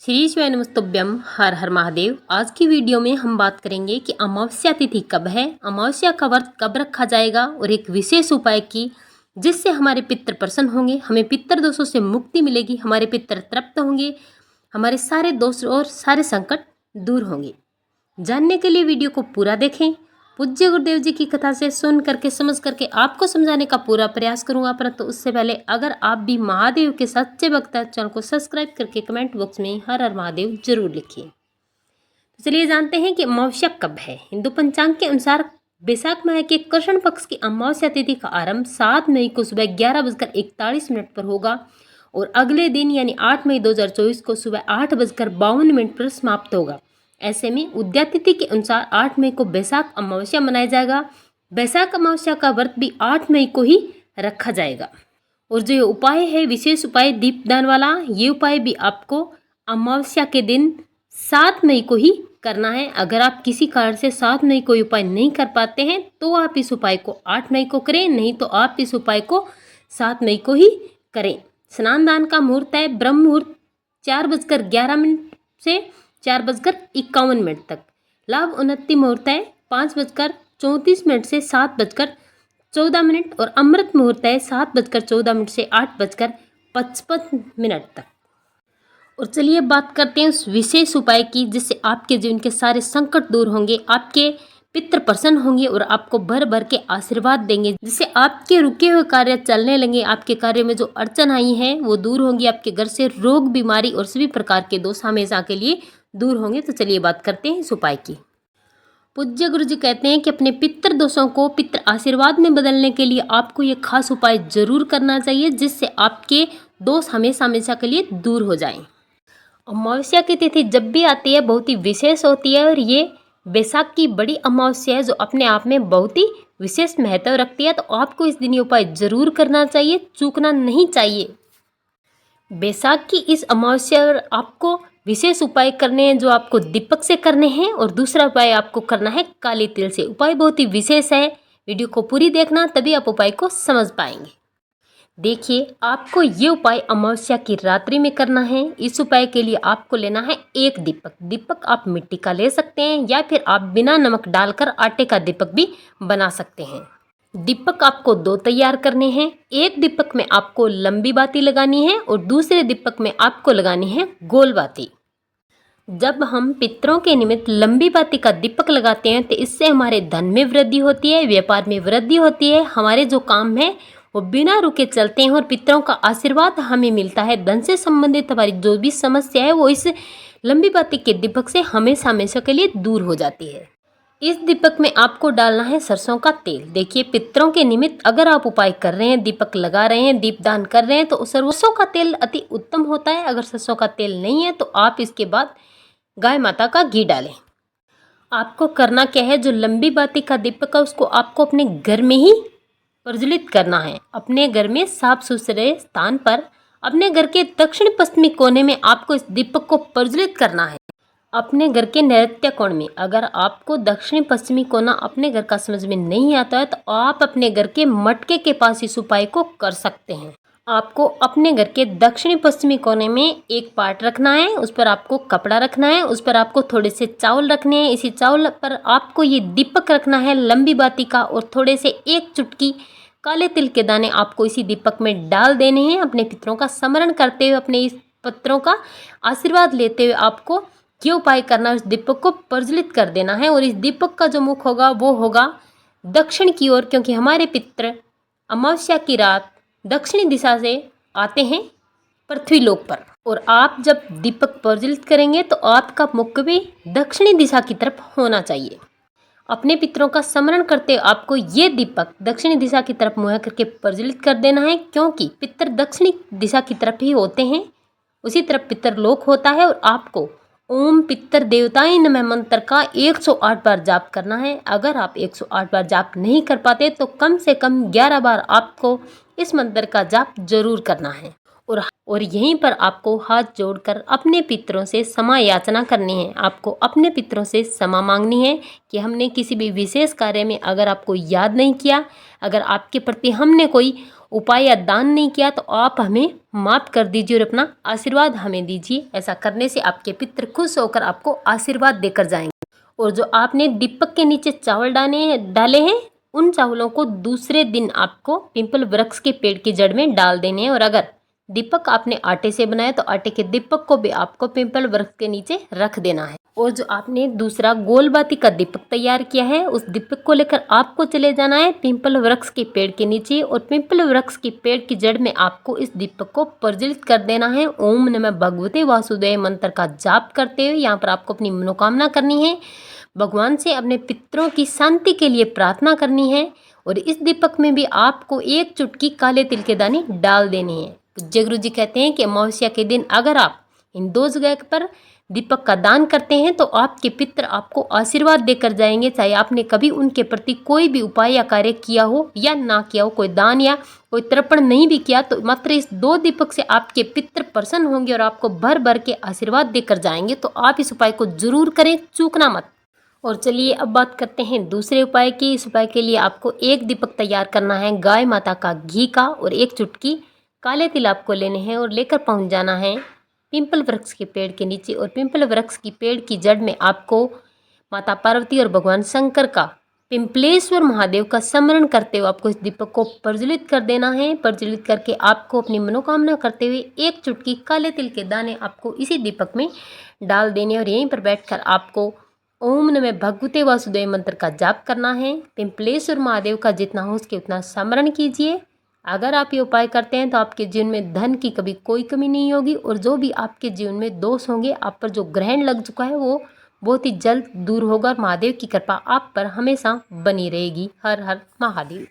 श्री शिवाय नमस्तुभ्यम। हर हर महादेव। आज की वीडियो में हम बात करेंगे कि अमावस्या तिथि कब है, अमावस्या का व्रत कब रखा जाएगा और एक विशेष उपाय की जिससे हमारे पितृ प्रसन्न होंगे, हमें पितृ दोषों से मुक्ति मिलेगी, हमारे पितृ तृप्त होंगे, हमारे सारे दोष और सारे संकट दूर होंगे। जानने के लिए वीडियो को पूरा देखें। पूज्य गुरुदेव जी की कथा से सुन करके समझ करके आपको समझाने का पूरा प्रयास करूंगा, परंतु उससे पहले अगर आप भी महादेव के सच्चे भक्त हैं, चैनल को सब्सक्राइब करके कमेंट बॉक्स में हर हर महादेव जरूर लिखिए। तो चलिए जानते हैं कि अमावस्या कब है। हिंदू पंचांग के अनुसार बैसाख माह के कृष्ण पक्ष की अमावस्या तिथि का आरंभ 7 मई को सुबह 11:41 पर होगा और अगले दिन यानी 8 मई 2024 को सुबह 8:52 पर समाप्त होगा। ऐसे में उदया तिथि के अनुसार 8 मई को बैसाख अमावस्या मनाया जाएगा। बैसाख अमावस्या का व्रत भी 8 मई को ही रखा जाएगा। और जो ये उपाय है, विशेष उपाय दीपदान वाला, ये उपाय भी आपको अमावस्या के दिन 7 मई को ही करना है। अगर आप किसी कारण से 7 मई को उपाय नहीं कर पाते हैं तो आप इस उपाय को 8 मई को करें, नहीं तो आप इस उपाय को 7 मई को ही करें। स्नान दान का मुहूर्त है ब्रह्म मुहूर्त 4:11 से 4:51 तक। लाभ उन्नति मुहूर्त है 5:34 से 7:14 और अमृत मुहूर्त है 7:14 से 8:55 तक। और चलिए बात करते हैं उस विशेष उपाय की जिससे आपके जीवन के सारे संकट दूर होंगे, आपके पितृ प्रसन्न होंगे और आपको भर भर के आशीर्वाद देंगे, जिससे आपके रुके हुए कार्य चलने लगे। आपके कार्य में जो अड़चन आई है वो दूर होंगी। आपके घर से रोग, बीमारी और सभी प्रकार के दोष हमेशा के लिए दूर होंगे। तो चलिए बात करते हैं इस उपाय की। पूज्य गुरु जी कहते हैं कि अपने पितृ दोषों को पितृ आशीर्वाद में बदलने के लिए आपको ये खास उपाय जरूर करना चाहिए, जिससे आपके दोष हमेशा हमेशा के लिए दूर हो जाएं। अमावस्या की तिथि जब भी आती है बहुत ही विशेष होती है और ये बैसाख की बड़ी अमावस्या है जो अपने आप में बहुत ही विशेष महत्व रखती है। तो आपको इस दिन ये उपाय जरूर करना चाहिए, चूकना नहीं चाहिए। बैसाख की इस अमावस्या पर आपको विशेष उपाय करने हैं जो आपको दीपक से करने हैं, और दूसरा उपाय आपको करना है काले तिल से। उपाय बहुत ही विशेष है, वीडियो को पूरी देखना तभी आप उपाय को समझ पाएंगे। देखिए, आपको ये उपाय अमावस्या की रात्रि में करना है। इस उपाय के लिए आपको लेना है एक दीपक। दीपक आप मिट्टी का ले सकते हैं या फिर आप बिना नमक डालकर आटे का दीपक भी बना सकते हैं। दीपक आपको 2 तैयार करने हैं। एक दीपक में आपको लंबी बाती लगानी है और दूसरे दीपक में आपको लगानी है गोल बाती। जब हम पितरों के निमित्त लंबी बाती का दीपक लगाते हैं तो इससे हमारे धन में वृद्धि होती है, व्यापार में वृद्धि होती है, हमारे जो काम है वो बिना रुके चलते हैं और पितरों का आशीर्वाद हमें मिलता है। धन से संबंधित हमारी जो भी समस्या है वो इस लंबी बाती के दीपक से हमेशा हमेशा के लिए दूर हो जाती है। इस दीपक में आपको डालना है सरसों का तेल। देखिए, पितरों के निमित्त अगर आप उपाय कर रहे हैं, दीपक लगा रहे हैं, दीपदान कर रहे हैं तो सरसों का तेल अति उत्तम होता है। अगर सरसों का तेल नहीं है तो आप इसके बाद गाय माता का घी डालें। आपको करना क्या है, जो लंबी बाती का दीपक है उसको आपको अपने घर में ही प्रज्वलित करना है। अपने घर में साफ सुथरे स्थान पर, अपने घर के दक्षिण पश्चिमी कोने में आपको इस दीपक को प्रज्वलित करना है। अपने घर के नैऋत्य कोण में। अगर आपको दक्षिण पश्चिमी कोना अपने घर का समझ में नहीं आता है तो आप अपने घर के मटके के पास इस उपाय को कर सकते हैं। आपको अपने घर के दक्षिणी पश्चिमी कोने में एक पाट रखना है, उस पर आपको कपड़ा रखना है, उस पर आपको थोड़े से चावल रखने हैं। इसी चावल पर आपको ये दीपक रखना है लंबी बाती का, और थोड़े से 1 चुटकी काले तिल के दाने आपको इसी दीपक में डाल देने हैं। अपने पितरों का स्मरण करते हुए, अपने इस पितरों का आशीर्वाद लेते हुए आपको ये उपाय करना है। उस दीपक को प्रज्वलित कर देना है और इस दीपक का जो मुख होगा वो होगा दक्षिण की ओर, क्योंकि हमारे पितर अमावस्या की रात दक्षिणी दिशा से आते हैं पृथ्वी लोक पर। और आप जब दीपक प्रज्वलित करेंगे तो आपका मुख भी दक्षिणी दिशा की तरफ होना चाहिए। अपने पितरों का स्मरण करते आपको ये दीपक दक्षिणी दिशा की तरफ मुँह करके प्रज्वलित कर देना है, क्योंकि पितर दक्षिणी दिशा की तरफ ही होते हैं, उसी तरफ पितर लोक होता है। और आपको ओम पितर देवताय नमः मंत्र का 108 बार जाप करना है। अगर आप 108 बार जाप नहीं कर पाते तो कम से कम 11 बार आपको इस मंत्र का जाप जरूर करना है। और यहीं पर आपको हाथ जोड़कर अपने पितरों से क्षमा याचना करनी है। आपको अपने पितरों से क्षमा मांगनी है कि हमने किसी भी विशेष कार्य में अगर आपको याद नहीं किया, अगर आपके प्रति हमने कोई उपाय या दान नहीं किया, तो आप हमें माफ़ कर दीजिए और अपना आशीर्वाद हमें दीजिए। ऐसा करने से आपके पितर खुश होकर आपको आशीर्वाद देकर जाएंगे। और जो आपने दीपक के नीचे चावल डाले हैं, उन चावलों को दूसरे दिन आपको पिंपल वृक्ष के पेड़ की जड़ में डाल देने हैं। और अगर दीपक आपने आटे से बनाया तो आटे के दीपक को भी आपको पिंपल वृक्ष के नीचे रख देना है। और जो आपने दूसरा गोलबाती का दीपक तैयार किया है, उस दीपक को लेकर आपको चले जाना है पिंपल वृक्ष के पेड़ के नीचे, और पिंपल वृक्ष के पेड़ की जड़ में आपको इस दीपक को प्रज्वलित कर देना है। ओम नमः भगवते वासुदेव मंत्र का जाप करते हुए यहाँ पर आपको अपनी मनोकामना करनी है, भगवान से अपने पितरों की शांति के लिए प्रार्थना करनी है। और इस दीपक में भी आपको एक चुटकी काले तिल के दाने डाल देने हैं। पूज्य गुरु जी कहते हैं कि अमावस्या के दिन अगर आप इन 2 जगह पर दीपक का दान करते हैं तो आपके पितर आपको आशीर्वाद देकर जाएंगे, चाहे आपने कभी उनके प्रति कोई भी उपाय या कार्य किया हो या ना किया हो, कोई दान या कोई तर्पण नहीं भी किया, तो मात्र इस 2 दीपक से आपके पितर प्रसन्न होंगे और आपको भर भर के आशीर्वाद देकर जाएंगे। तो आप इस उपाय को जरूर करें, चूकना मत। और चलिए अब बात करते हैं दूसरे उपाय की। इस उपाय के लिए आपको एक दीपक तैयार करना है गाय माता का घी का, और एक चुटकी काले तिल आपको लेने हैं और लेकर पहुंच जाना है पिंपल वृक्ष के पेड़ के नीचे। और पिंपल वृक्ष की पेड़ की जड़ में आपको माता पार्वती और भगवान शंकर का, पिंपलेश्वर महादेव का स्मरण करते हुए आपको इस दीपक को प्रज्वलित कर देना है। प्रज्वलित करके आपको अपनी मनोकामना करते हुए एक चुटकी काले तिल के दाने आपको इसी दीपक में डाल देने, और यहीं पर बैठकर आपको ओम नमः भगवते वासुदेव मंत्र का जाप करना है। पिंपलेश्वर महादेव का जितना हो सके उतना स्मरण कीजिए। अगर आप ये उपाय करते हैं तो आपके जीवन में धन की कभी कोई कमी नहीं होगी, और जो भी आपके जीवन में दोष होंगे, आप पर जो ग्रहण लग चुका है, वो बहुत ही जल्द दूर होगा, और महादेव की कृपा आप पर हमेशा बनी रहेगी। हर हर महादेव।